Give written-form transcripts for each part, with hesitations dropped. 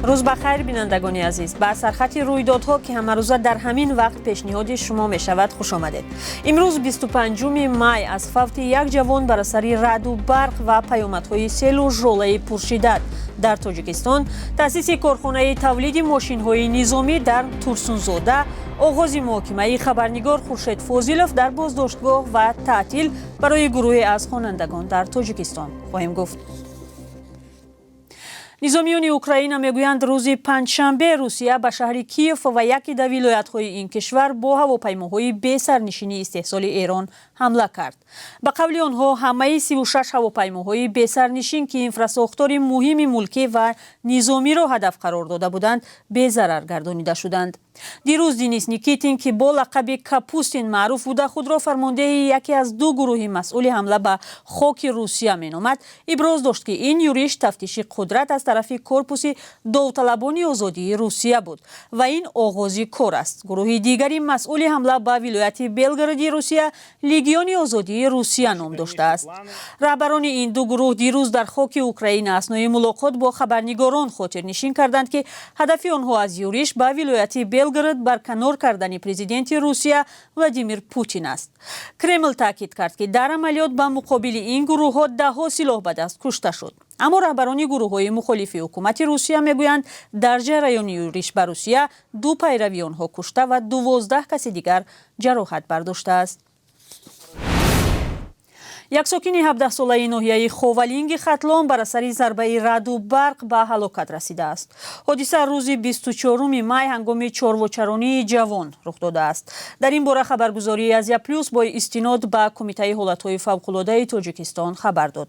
روز بخیر بینندگان عزیز. با سرخط رویدادها که همه روزه در همین وقت پیشنهاد شما می شود خوش آمدید. امروز 25 می از فوت یک جوان بر اثر رعد و برق و پیامدهای سیل و ژوله پرشدت در تاجیکستان، تأسیس کارخانه تولید ماشین‌های نظامی در تورسونزاده، آغاز محاکمه خبرنگار خورشید فاضلوف در بازداشتگاه و تعطیل برای گروهی از خوانندگان در تاجیکستان خواهیم گفت. نظامیان اوکراین میگویند روز پنجشنبه روسیه به شهر کیف و یکی از ولایت‌های این کشور با هواپیماهای بی سرنشینی استحصال ایران حمله کرد. به قول آنها همه 36 هواپیماهای بی سرنشین که انفراساختار مهم ملکی و نظامی را هدف قرار داده بودند به ضرر گردانیده شدند. دیروز دینیس نیکیتین که با لقب کاپوستین معروف بوده خود را فرمانده یکی از دو گروه مسئول حمله به خاک روسیه مینامد، ابراز داشت که این یورش تفتیش قدرت از طرف کورپوس داوطلبان آزادی روسیه بود و این آغاز کار است. گروه دیگری مسئول حمله به ولایت بلگرادی روسیه لیگیون آزادی روسیه نام داشته است. رهبران این دو گروه دیروز در خاک اوکراین اثنای ملاقات با خبرنگاران خاطرنشین کردند که هدف آنها از یورش به ولایت بلگراد برکنار کردن پرزیدنت روسیه ولادیمیر پوتین است. کرمل تاکید کرد که در عملیات به مقابل این گروه ها ده‌ها سلاح به دست کشته شد. اما رهبران گروه های مخالف حکومت روسیه میگویند در جریان یورش به روسیه 2 پیروی آنها کشته و 12 کس دیگر جراحت برداشته است. یک ساکن 17 ساله ناحیه خوولینگ ختلان بر اثر ضربه رعد و برق به هلاکت رسیده است. حادثه روز 24 می هنگام چارواچرانی جوان رخ داده است. در این باره خبرگزاری ازیا پلوس با استناد به کمیته حالت‌های فوق‌العاده تاجیکستان خبر داد.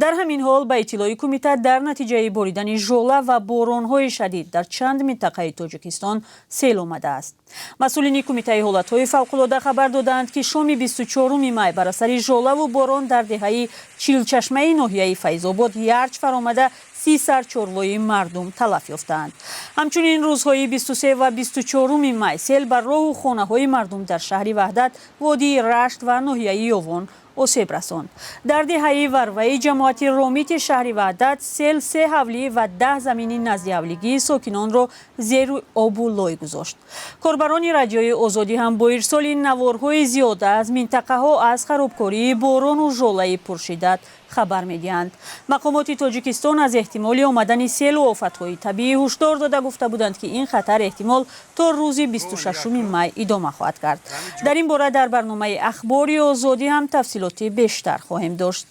در همین حال به اطلاع کمیته در نتیجه باریدن ژوله و باران‌های شدید در چند منطقه تاجیکستان سیل آمده است. مسئولین کمیته حالت‌های فوق‌العاده خبر دادند که شام 24 می بر اثر ژوله و باران در دهه چیلچشمه ناحیه فیض‌آباد یرچ فرآمده 30 سر چاروای مردم تلف یافتند. همچنین روزهای 23 و 24 می سیل بر راه و خانه‌های مردم در شهر وحدت، وادی رشت و ناحیه یوان آسیب رساند. در دهه وروی جماعت رامیت شهر وحدت سیل 3 حولی و 10 زمین نزد حولیگی ساکنان را زیر آب و لای گذاشت. کاربران رادیوی آزادی هم با ارسال نوارهای زیاد از منطقه ها از خرابکاری باران و ژوله پرشدت خبر می‌دهند. مقامات تاجیکستان از احتمال آمدن سیل و آفت‌های طبیعی هشدار داده گفته بودند که این خطر احتمال تا روز 26 می ادامه خواهد کرد. در این باره در برنامه اخباری آزادی هم تفصیلات بیشتر خواهیم داشت.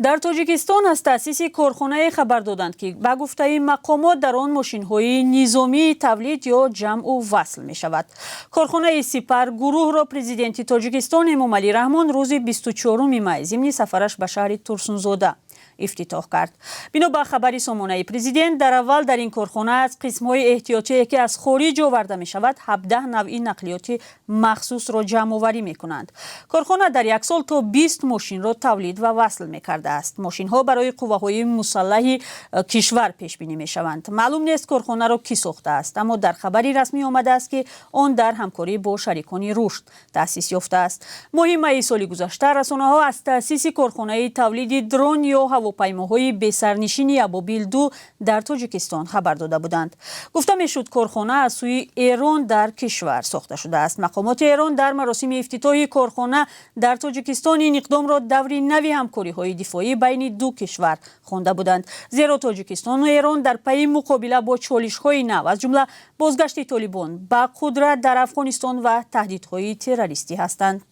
در تاجیکستان از تأسیس کارخانه خبر دادند که به گفته مقامات در آن ماشین‌های نظامی تولید یا جمع و وصل می شود. کارخانه سپر گروه را پرزیدنت تاجیکستان امامعلی رحمان روز 24 می ضمن سفرش به شهر تورسونزاده افتتاح کرد. بنا به خبری سامانه پرزیدنت در اول در این کارخانه از قسم‌های احتیاطی که از خارج آورده می شود 17 نوع نقلیاتی مخصوص را جمع آوری می کنند. کارخانه در یک سال تا 20 ماشین را تولید و وصل می کرده است. ماشین ها برای قوه‌های مسلح کشور پیش بینی می شوند. معلوم نیست کارخانه را کی ساخته است، اما در خبری رسمی آمده است که آن در همکاری با شریکان رشد تأسیس یافته است. مهم سال گذشته رسانه‌ها از تأسیس کارخانه تولید درون یا هواپیماهای بی سرنشین ابابیل 2 در تاجیکستان خبر داده بودند. گفته میشد کارخانه از سوی ایران در کشور ساخته شده است. مقامات ایران در مراسم افتتاح کارخانه در تاجیکستان این اقدام را دوری نوی همکاری‌های دفاعی بین دو کشور خوانده بودند، زیرا تاجیکستان و ایران در پی مقابله با چالش‌های نو از جمله بازگشت طالبان به قدرت در افغانستان و تهدیدهای تروریستی هستند.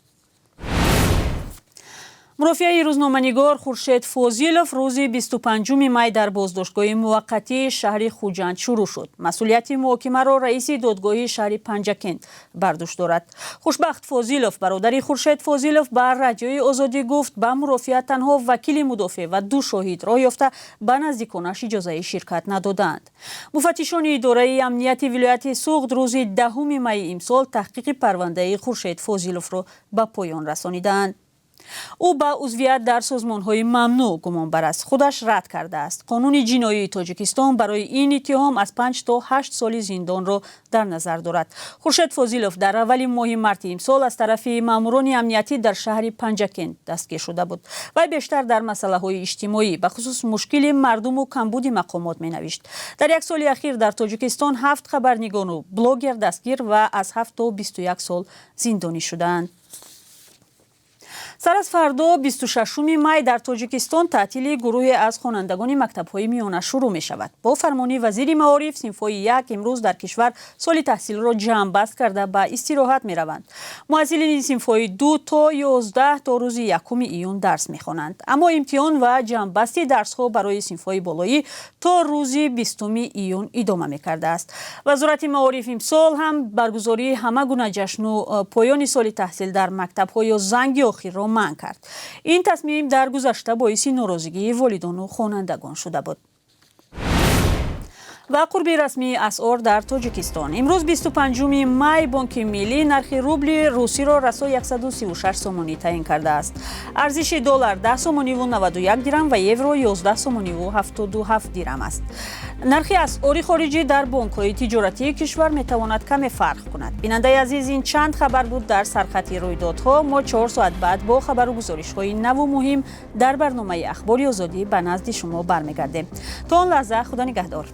مرافعه روزنامه‌نگار خورشید فاضلوف روز 25 می در بازداشتگاه موقتی شهر خوجند شروع شد. مسئولیت محاکمه را رئیس دادگاه شهر پنجکند بر دوش دارد. خوشبخت فاضلوف برادر خورشید فاضلوف به رادیوی آزادی گفت به مرافعه تنها وکیل مدافع و 2 شاهد راه یافته به نزدیکانش اجازه شرکت ندادند. مفتشان اداره امنیت ولایت سوغد روز 10 می امسال تحقیق پرونده خورشید فاضلوف را به پایان رسانیدند. او با عضویت در سازمان‌های ممنوع گمانبر است. خودش رد کرده است. قانون جنایی تاجیکستان برای این اتهام از 5 تا 8 سال زندان را در نظر دارد. خورشید فاضلوف در اولین ماه مارس امسال از طرف ماموران امنیتی در شهر پنجکن دستگیر شده بود. وی بیشتر در مسائل اجتماعی به خصوص مشکل مردم و کمبود مقامات می‌نوشت. در یک سال اخیر در تاجیکستان 7 خبرنگار و بلاگر دستگیر و از 7 تا 21 سال زندانی شدند. سر از فردا 26 می در تاجیکستان تعطیل گروهی از خوانندگان مکتب‌های میانه شروع می شود. با فرمان وزیر معارف صنف‌های 1 امروز در کشور سال تحصیل را جمع بست کرده به استراحت می روند. معلولین صنف‌های 2 تا 11 تا روز 1 ایون درس می خوانند. اما امتحان و جمع بستی درس‌ها برای صنف‌های بالایی تا روز 20 ایون ادامه می کرده است. وزارت معارف امسال هم برگزاری همه گونه جشن و پایان سال تحصیل در مکتب‌های زنگ آخر را منع کرد. این تصمیم در گذشته باعث ناراضگی والدان و خوانندگان شده بود. و قرب رسمی اسعار در تاجیکستان امروز 25 می بانک ملی نرخ روبل روسی را رسا 136 سومانی تعیین کرده است. ارزش دلار 10 سومانی و 91 درم و یورو 11 سومانی و 77 درم است. نرخ اسعار خارجی در بانک‌های تجارتی کشور میتواند کمی فرق کند. بیننده عزیز این چند خبر بود در سرخط رویدادها. ما 4 ساعت بعد با خبر و گزارش‌های نو و مهم در برنامه اخبار آزادی به نزد شما برمیگردیم. تا آن لحظه خدا نگهدار.